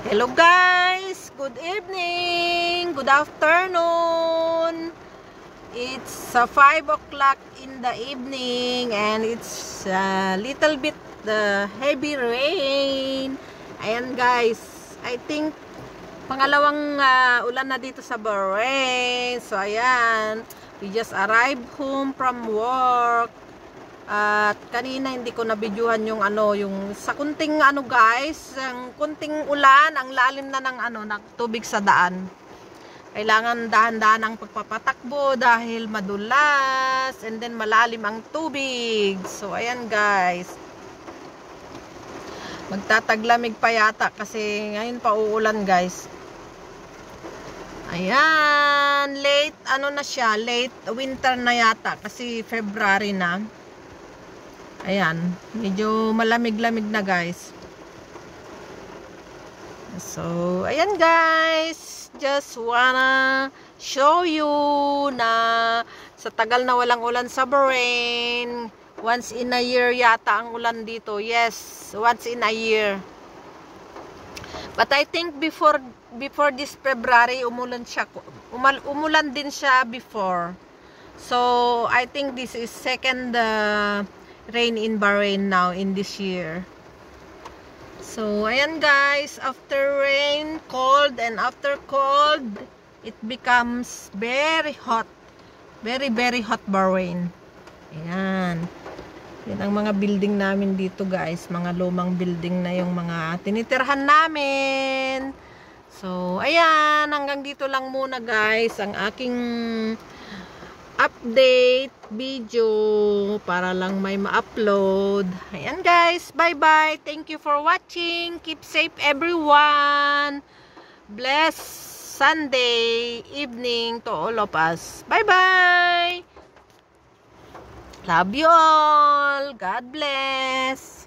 Hello guys, good evening, good afternoon. It's 5 o'clock in the evening and it's a little bit heavy rain. Ayan guys, I think pangalawang ulan na dito sa Bahrain. So ayan, we just arrived home from work. At kanina hindi ko nabidyuhan yung yung sa kunting guys, ang kunting ulan, ang lalim na ng ng tubig sa daan. Kailangan dahan-dahan ang pagpapatakbo dahil madulas and then malalim ang tubig. So ayan guys. Magtataglamig pa yata kasi ngayon pa uulan guys. Ayan, late na siya, late winter na yata kasi February na. Ayan, medyo malamig-lamig na guys. So, ayan guys, just wanna show you na sa tagal na walang ulan sa Bahrain, once in a year yata ang ulan dito. Yes, once in a year. But I think before this February, umulan din siya before. So, I think this is second rain in Bahrain now in this year. So ayan guys, after rain, cold, and after cold it becomes very hot, very hot Bahrain. Ayan, yan ang mga building namin dito guys, mga lumang building na yung mga tinitirhan namin. So ayan, hanggang dito lang muna guys ang aking update video para lang may ma-upload. Ayan guys, bye bye, thank you for watching, keep safe everyone, bless Sunday evening to all of us. Bye bye, love you all, God bless.